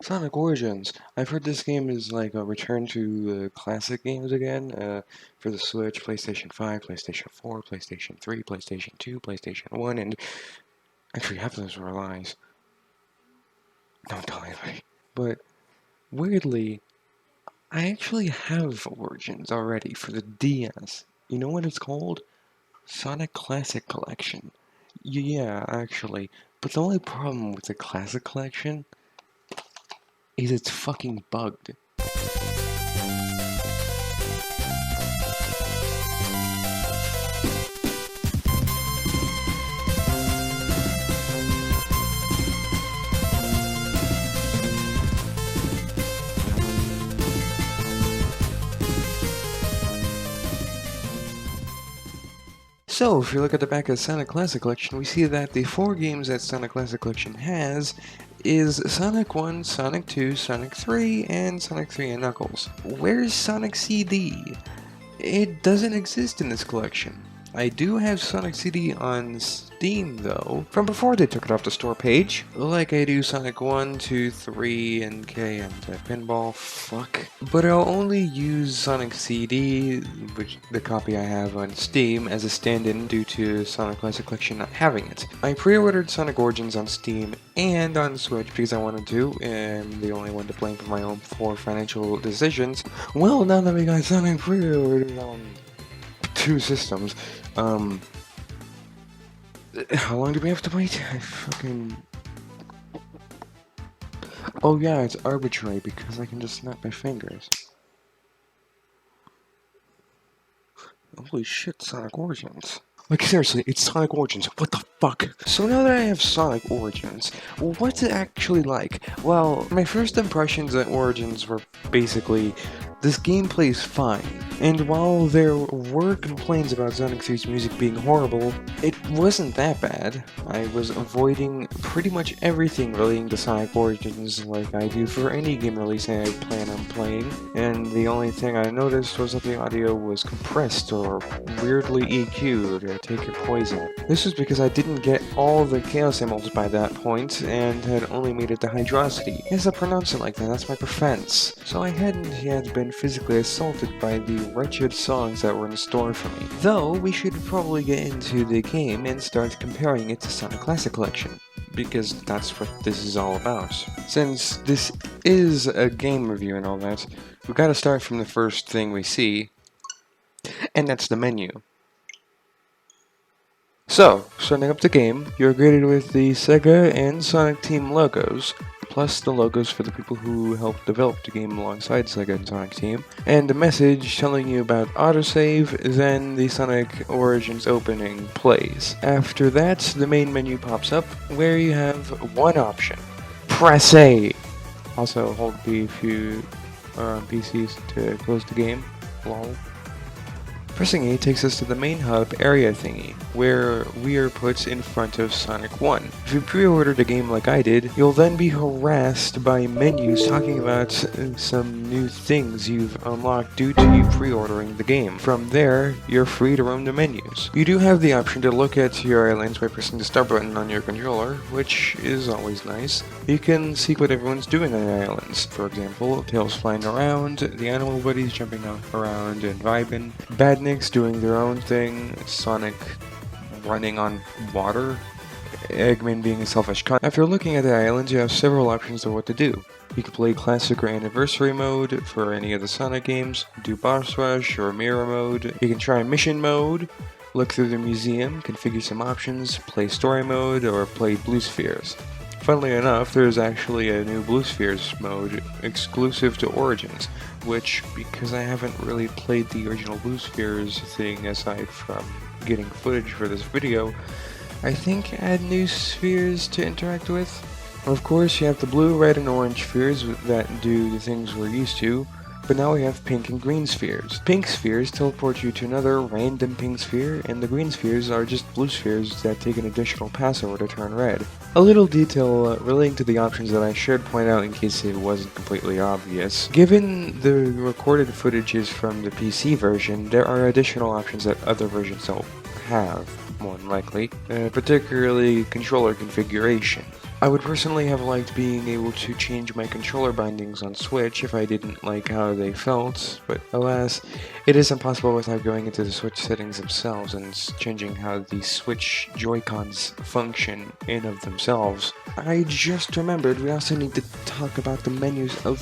Sonic Origins. I've heard this game is like a return to classic games again, for the Switch, PlayStation 5, PlayStation 4, PlayStation 3, PlayStation 2, PlayStation 1, and actually half of those were lies. Don't tell anybody. But weirdly, I actually have Origins already for the DS. You know what it's called? Sonic Classic Collection. Yeah, actually. But the only problem with the Classic Collection is it's fucking bugged. So, if you look at the back of the Sonic Classic Collection, we see that the 4 games that Sonic Classic Collection has is Sonic 1, Sonic 2, Sonic 3, and Sonic 3 and Knuckles. Where's Sonic CD? It doesn't exist in this collection. I do have Sonic CD on Steam, though, from before they took it off the store page. Like I do Sonic 1, 2, 3, and K, and Pinball, fuck. But I'll only use Sonic CD, which the copy I have on Steam, as a stand-in due to Sonic Classic Collection not having it. I pre-ordered Sonic Origins on Steam and on Switch because I wanted to, and I'm the only one to blame for my own poor financial decisions. Well, now that we got Sonic pre-ordered on 2 systems, how long do we have to wait? I fucking... Oh yeah, it's arbitrary because I can just snap my fingers. Holy shit, Sonic Origins. Like seriously, it's Sonic Origins, what the fuck? So now that I have Sonic Origins, what's it actually like? Well, my first impressions at Origins were basically, this game plays fine, and while there were complaints about Sonic 3's music being horrible, it wasn't that bad. I was avoiding pretty much everything relating to Sonic Origins like I do for any game release I plan on playing, and the only thing I noticed was that the audio was compressed or weirdly EQ'd, take your poison. This was because I didn't get all the Chaos Emeralds by that point, and had only made it to Hydrosity. Yes, I pronounce it like that, that's my preference. So I hadn't yet been physically assaulted by the wretched songs that were in store for me. Though, we should probably get into the game and start comparing it to Sonic Classic Collection, because that's what this is all about. Since this is a game review and all that, we've got to start from the first thing we see, and that's the menu. So, starting up the game, you're greeted with the Sega and Sonic Team logos, plus the logos for the people who helped develop the game alongside Sega and Sonic Team, and a message telling you about autosave, then the Sonic Origins opening plays. After that, the main menu pops up, where you have one option. Press A! Also, hold B if you are on PCs to close the game. Lol. Pressing A takes us to the main hub area thingy, where we are put in front of Sonic 1. If you pre-ordered a game like I did, you'll then be harassed by menus talking about some new things you've unlocked due to you pre-ordering the game. From there, you're free to roam the menus. You do have the option to look at your islands by pressing the start button on your controller, which is always nice. You can see what everyone's doing on the islands. For example, Tails flying around, the animal buddies jumping around and vibing, Badniks doing their own thing, Sonic running on water, Eggman being a selfish cunt. After looking at the islands, you have several options of what to do. You can play Classic or Anniversary mode for any of the Sonic games, do Boss Rush or Mirror mode. You can try Mission mode, look through the museum, configure some options, play Story mode, or play Blue Spheres. Funnily enough, there's actually a new Blue Spheres mode exclusive to Origins, which, because I haven't really played the original Blue Spheres thing aside from getting footage for this video, I think add new spheres to interact with. Of course, you have the blue, red, and orange spheres that do the things we're used to, but now we have pink and green spheres. Pink spheres teleport you to another random pink sphere, and the green spheres are just blue spheres that take an additional pass over to turn red. A little detail relating to the options that I should point out in case it wasn't completely obvious. Given the recorded footage is from the PC version, there are additional options that other versions don't have, more than likely, particularly controller configuration. I would personally have liked being able to change my controller bindings on Switch if I didn't like how they felt, but alas, it is impossible without going into the Switch settings themselves and changing how the Switch Joy-Cons function in of themselves. I just remembered we also need to talk about the menus of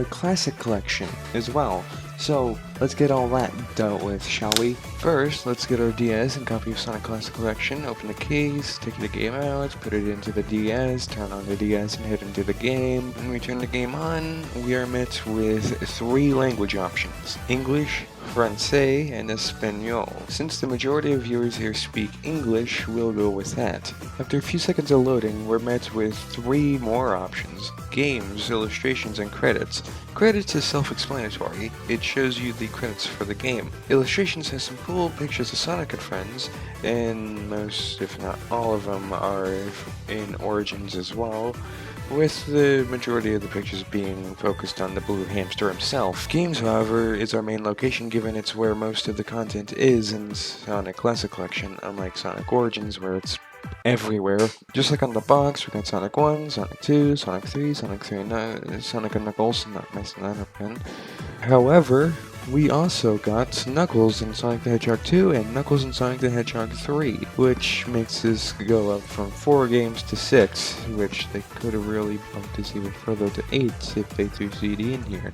Classic Collection as well. So, let's get all that dealt with, shall we? First, let's get our DS and copy of Sonic Classic Collection, open the case, take the game out, put it into the DS, turn on the DS and hit into the game. When we turn the game on, we are met with 3 language options: English, Francais, and Espanol. Since the majority of viewers here speak English, we'll go with that. After a few seconds of loading, we're met with 3 more options: Games, Illustrations, and Credits. Credits is self-explanatory. It shows you the credits for the game. Illustrations has some cool pictures of Sonic and friends, and most, if not all of them, are in Origins as well, with the majority of the pictures being focused on the blue hamster himself. Games, however, is our main location given it's where most of the content is in Sonic Classic Collection, unlike Sonic Origins where it's everywhere. Just like on the box, we got Sonic 1, Sonic 2, Sonic 3, Sonic 3 and Sonic and Knuckles, not messing that up again. However, we also got Knuckles in Sonic the Hedgehog 2 and Knuckles in Sonic the Hedgehog 3, which makes this go up from 4 games to 6, which they could have really bumped this even further to 8 if they threw CD in here.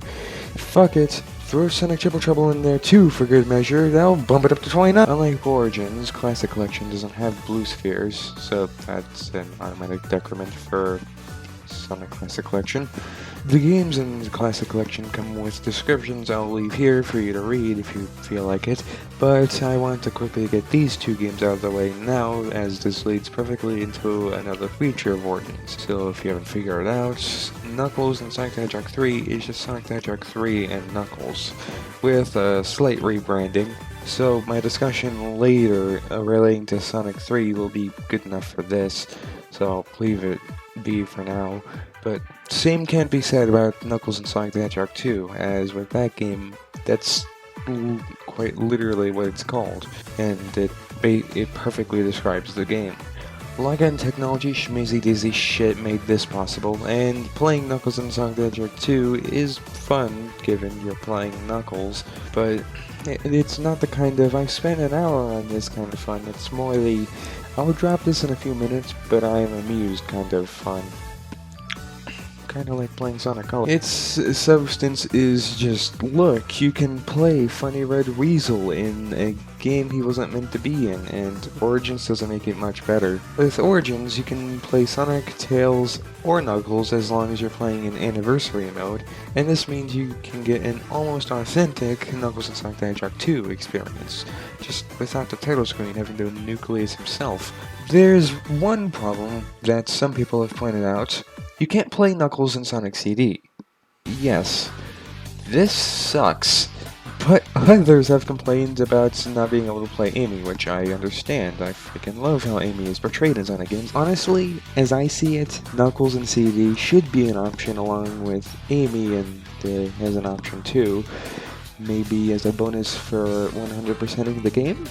Fuck it, throw Sonic Triple Trouble in there too for good measure, that'll bump it up to 29. Unlike Origins, Classic Collection doesn't have blue spheres, so that's an automatic decrement for Sonic Classic Collection. The games in the Classic Collection come with descriptions I'll leave here for you to read if you feel like it, but I want to quickly get these 2 games out of the way now, as this leads perfectly into another feature of Origins. So if you haven't figured it out, Knuckles in Sonic the Hedgehog 3 is just Sonic the Hedgehog 3 and Knuckles, with a slight rebranding. So my discussion later relating to Sonic 3 will be good enough for this, so I'll leave it be for now. But same can't be said about Knuckles and Sonic the Hedgehog 2, as with that game, that's quite literally what it's called, and it perfectly describes the game. Login technology, schmizzy dizzy shit made this possible, and playing Knuckles and Sonic the Hedgehog 2 is fun, given you're playing Knuckles, but it's not the kind of, I spent an hour on this kind of fun. It's more the, I'll drop this in a few minutes, but I am amused kind of fun. Kinda like playing Sonic Colors. Its substance is just, look, you can play Funny Red Weasel in a game he wasn't meant to be in, and Origins doesn't make it much better. With Origins, you can play Sonic, Tails, or Knuckles as long as you're playing in Anniversary mode, and this means you can get an almost authentic Knuckles and Sonic the Hedgehog 2 experience, just without the title screen having to Nucleus himself. There's one problem that some people have pointed out. You can't play Knuckles in Sonic CD. Yes, this sucks, but others have complained about not being able to play Amy, which I understand. I freaking love how Amy is portrayed in Sonic games. Honestly, as I see it, Knuckles in CD should be an option along with Amy and as an option too, maybe as a bonus for 100%ing the game,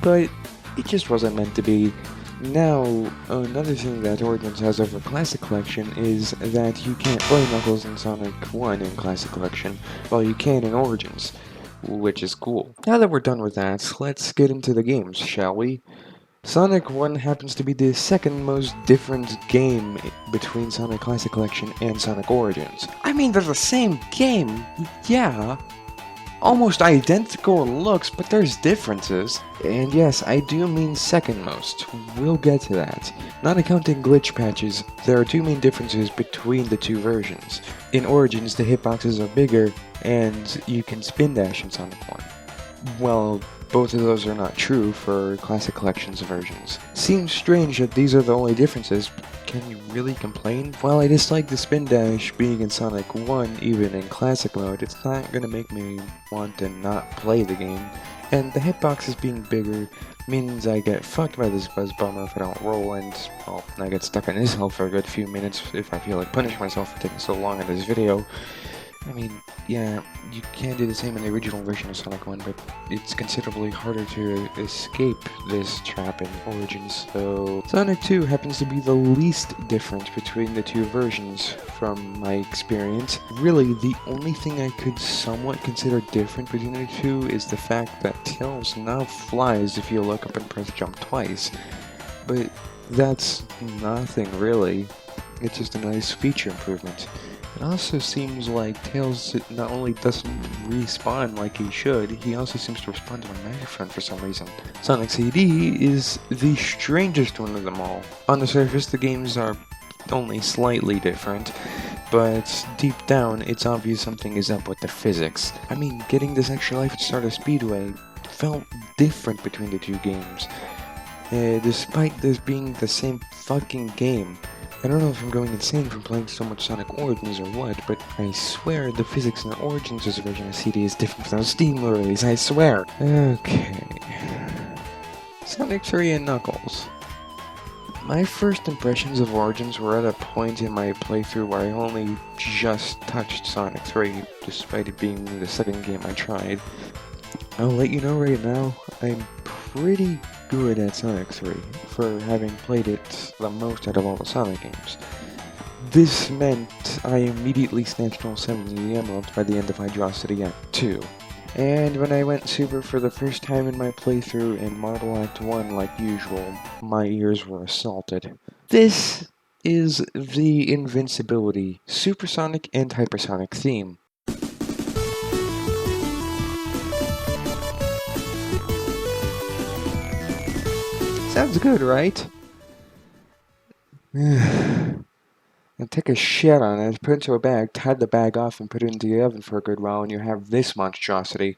but it just wasn't meant to be. Now, another thing that Origins has over Classic Collection is that you can't play Knuckles and Sonic 1 in Classic Collection, while you can in Origins, which is cool. Now that we're done with that, let's get into the games, shall we? Sonic 1 happens to be the second most different game between Sonic Classic Collection and Sonic Origins. I mean, they're the same game, yeah. Almost identical in looks, but there's differences. And yes, I do mean second most. We'll get to that. Not accounting glitch patches, there are 2 main differences between the 2 versions. In Origins, the hitboxes are bigger, and you can spin dash in Sonic 1. Well, both of those are not true for Classic Collection's versions. Seems strange that these are the only differences, but can you really complain? While I dislike the spin dash being in Sonic 1, even in Classic mode, it's not gonna make me want to not play the game. And the hitboxes being bigger means I get fucked by this buzz bomber if I don't roll, and well, I get stuck in his health for a good few minutes if I feel like punishing myself for taking so long in this video. I mean, yeah, you can do the same in the original version of Sonic 1, but it's considerably harder to escape this trap in Origins, so Sonic 2 happens to be the least different between the two versions from my experience. Really, the only thing I could somewhat consider different between the two is the fact that Tails now flies if you look up and press jump twice, but that's nothing really. It's just a nice feature improvement. It also seems like Tails not only doesn't respawn like he should, he also seems to respond to a microphone for some reason. Sonic CD is the strangest one of them all. On the surface, the games are only slightly different, but deep down, it's obvious something is up with the physics. I mean, getting this extra life at Stardust Speedway felt different between the two games, despite this being the same fucking game. I don't know if I'm going insane from playing so much Sonic Origins or what, but I swear the physics in the Origins version of CD is different from the Steam release, I swear. Okay. Sonic 3 and Knuckles. My first impressions of Origins were at a point in my playthrough where I only just touched Sonic 3, despite it being the second game I tried. I'll let you know right now, I'm pretty good at Sonic 3, for having played it the most out of all the Sonic games. This meant I immediately snatched all 7 of the emeralds by the end of Hydrosity Act 2. And when I went super for the first time in my playthrough in Marble Act 1 like usual, my ears were assaulted. This is the Invincibility, Supersonic and Hypersonic theme. Sounds good, right? And take a shit on it, put it into a bag, tie the bag off, and put it into the oven for a good while, and you have this monstrosity.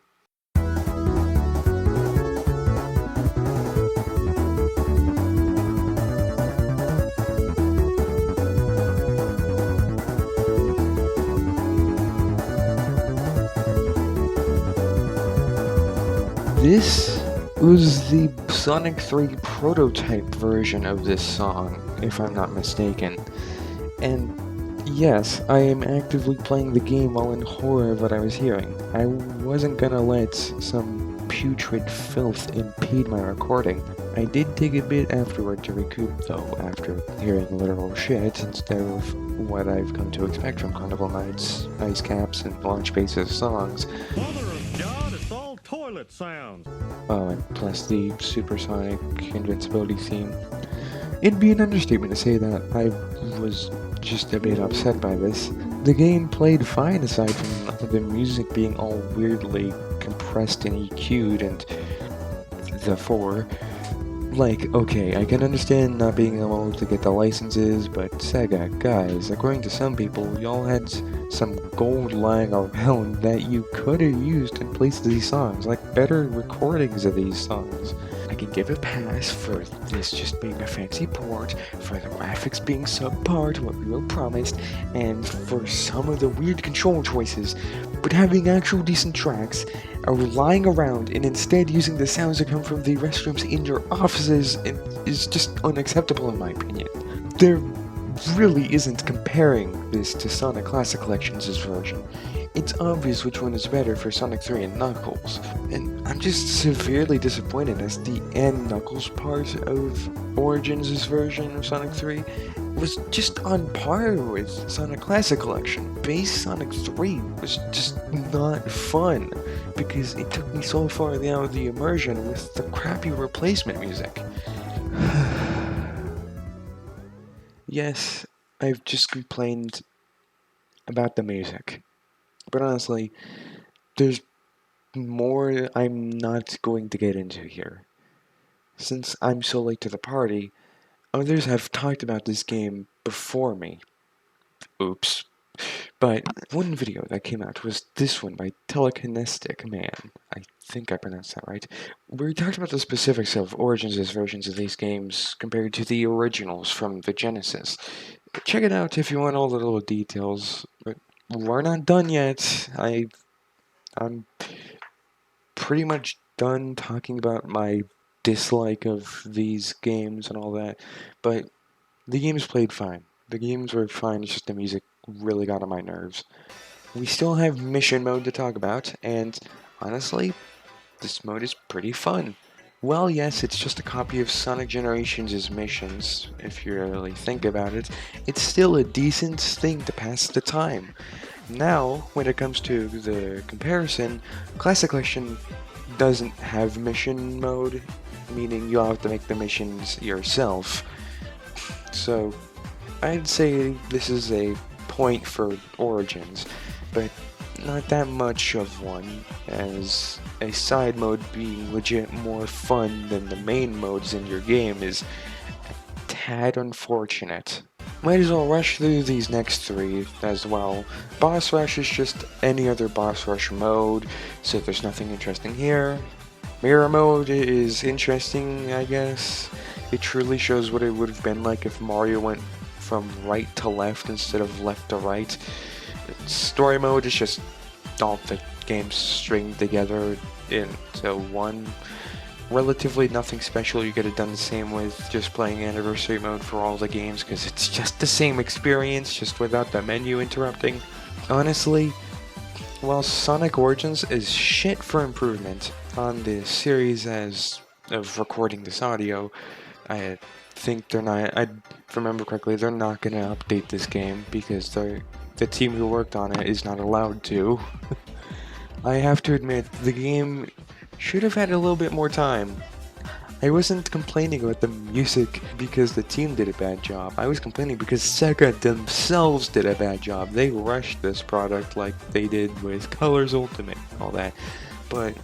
This was the Sonic 3 prototype version of this song, if I'm not mistaken. And yes, I am actively playing the game while in horror of what I was hearing. I wasn't gonna let some putrid filth impede my recording. I did take a bit afterward to recoup though, after hearing literal shit instead of what I've come to expect from Carnival Nights, Ice Caps, and Launch Base's songs. Mother of God, it's all toilet sounds. Oh, and plus the Supersonic Invincibility theme. It'd be an understatement to say that I was just a bit upset by this. The game played fine aside from the music being all weirdly compressed and EQ'd and the 4. Like, okay, I can understand not being able to get the licenses, but Sega, guys, according to some people, y'all had some gold lying around that you could have used in place of these songs, like better recordings of these songs. I can give a pass for this just being a fancy port, for the graphics being subpar to what we were promised, and for some of the weird control choices, but having actual decent tracks are lying around and instead using the sounds that come from the restrooms in your offices is just unacceptable in my opinion. There really isn't comparing this to Sonic Classic Collections' version. It's obvious which one is better for Sonic 3 and Knuckles, and I'm just severely disappointed as the and Knuckles part of Origins' version of Sonic 3 was just on par with Sonic Classic Collection. Base Sonic 3 was just not fun, because it took me so far out of the immersion with the crappy replacement music. Yes, I've just complained about the music. But honestly, there's more I'm not going to get into here. Since I'm so late to the party, others have talked about this game before me. Oops. But one video that came out was this one by Telekinestic Man. I think I pronounced that right. Where he talked about the specifics of Origins' versions of these games compared to the originals from the Genesis. Check it out if you want all the little details. But we're not done yet. I'm pretty much done talking about my dislike of these games and all that, but the games played fine. The games were fine, it's just the music really got on my nerves. we still have mission mode to talk about, and honestly, this mode is pretty fun. Well, yes, it's just a copy of Sonic Generations' missions, if you really think about it. It's still a decent thing to pass the time. Now, when it comes to the comparison, Classic Collection doesn't have mission mode, meaning you'll have to make the missions yourself. So, I'd say this is a point for Origins, but not that much of one, as a side mode being legit more fun than the main modes in your game is a tad unfortunate. Might as well rush through these next three as well. Boss Rush is just any other Boss Rush mode, so there's nothing interesting here. Mirror Mode is interesting, I guess. It truly shows what it would have been like if Mario went from right to left instead of left to right. Story Mode is just all the games stringed together into one. Relatively nothing special. You get it done the same with just playing Anniversary Mode for all the games, because it's just the same experience, just without the menu interrupting. Honestly, while Sonic Origins is shit for improvement on the series as of recording this audio, I think they're not, I remember correctly, they're not going to update this game because the team who worked on it is not allowed to. I have to admit, the game should have had a little bit more time. I wasn't complaining about the music because the team did a bad job. I was complaining because Sega themselves did a bad job. They rushed this product like they did with Colors Ultimate and all that. But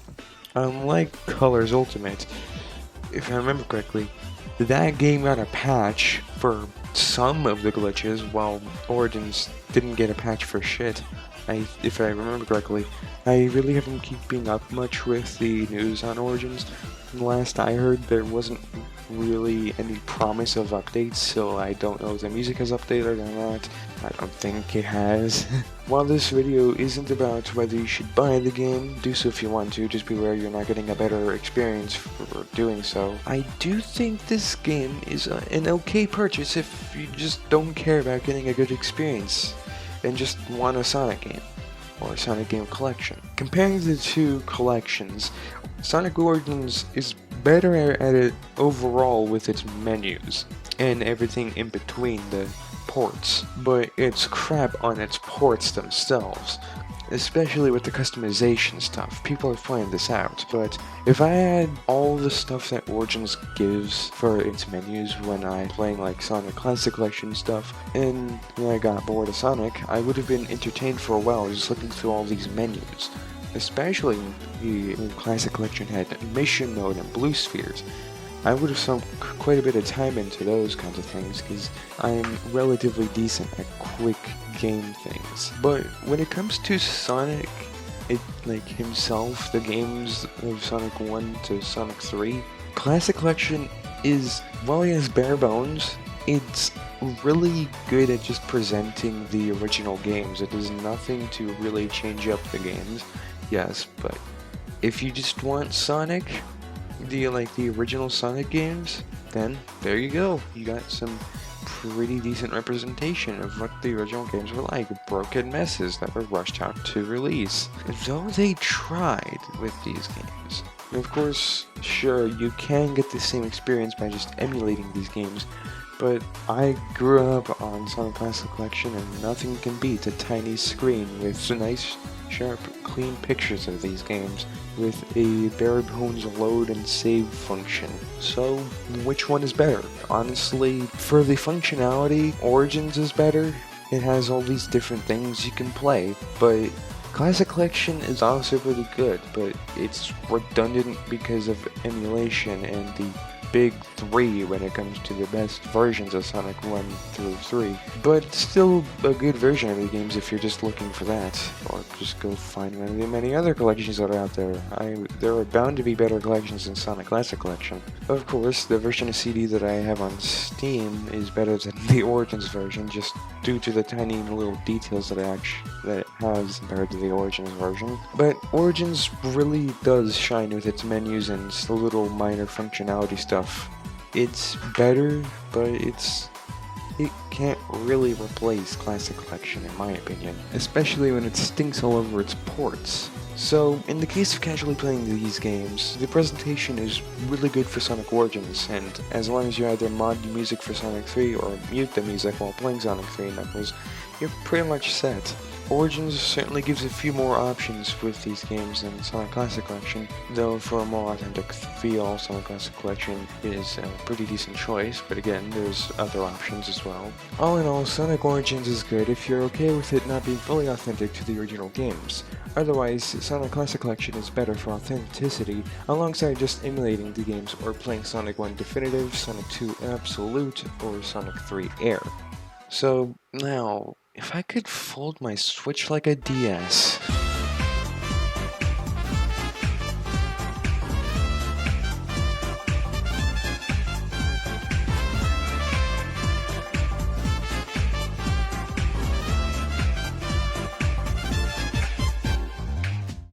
unlike Colors Ultimate, if I remember correctly, that game got a patch for some of the glitches, while Origins didn't get a patch for shit. If I remember correctly, I really haven't keeping up much with the news on Origins. Last I heard, there wasn't really any promise of updates, so I don't know if the music has updated or not. I don't think it has. While this video isn't about whether you should buy the game, do so if you want to, just beware you're not getting a better experience for doing so. I do think this game is an okay purchase if you just don't care about getting a good experience and just want a Sonic game, or a Sonic game collection. Comparing the two collections, Sonic Origins is better at it overall with its menus and everything in between the ports, but it's crap on its ports themselves, especially with the customization stuff. People are finding this out, but if I had all the stuff that Origins gives for its menus when I playing like Sonic Classic Collection stuff, and when I got bored of Sonic, I would have been entertained for a while just looking through all these menus. Especially the Classic Collection had Mission Mode and Blue Spheres. I would have sunk quite a bit of time into those kinds of things because I'm relatively decent at quick game things. But when it comes to Sonic, himself, the games of Sonic 1 to Sonic 3, Classic Collection is, well, yes, bare bones. It's really good at just presenting the original games. It does nothing to really change up the games. Yes, but if you just want Sonic, the original Sonic games, then there you go. You got some pretty decent representation of what the original games were like. Broken messes that were rushed out to release. Though they tried with these games. And of course, sure, you can get the same experience by just emulating these games, but I grew up on Sonic Classic Collection and nothing can beat a tiny screen with nice, sharp, clean pictures of these games with a bare bones load and save function. So, which one is better? Honestly, for the functionality, Origins is better. It has all these different things you can play, but Classic Collection is also pretty good, but it's redundant because of emulation and the big three when it comes to the best versions of Sonic 1 through 3. But still a good version of the games if you're just looking for that. Or just go find one of the many other collections that are out there. There are bound to be better collections than Sonic Classic Collection. Of course, the version of CD that I have on Steam is better than the Origins version, just due to the tiny little details that it has compared to the Origins version. But Origins really does shine with its menus and little minor functionality stuff. It's better, but it's it can't really replace Classic Collection in my opinion, especially when it stinks all over its ports. So, in the case of casually playing these games, the presentation is really good for Sonic Origins, and as long as you either mod the music for Sonic 3 or mute the music while playing Sonic 3 Knuckles, you're pretty much set. Origins certainly gives a few more options with these games than Sonic Classic Collection, though for a more authentic feel, Sonic Classic Collection is a pretty decent choice, but again, there's other options as well. All in all, Sonic Origins is good if you're okay with it not being fully authentic to the original games. Otherwise, Sonic Classic Collection is better for authenticity, alongside just emulating the games or playing Sonic 1 Definitive, Sonic 2 Absolute, or Sonic 3 Air. So, now, if I could fold my Switch like a DS...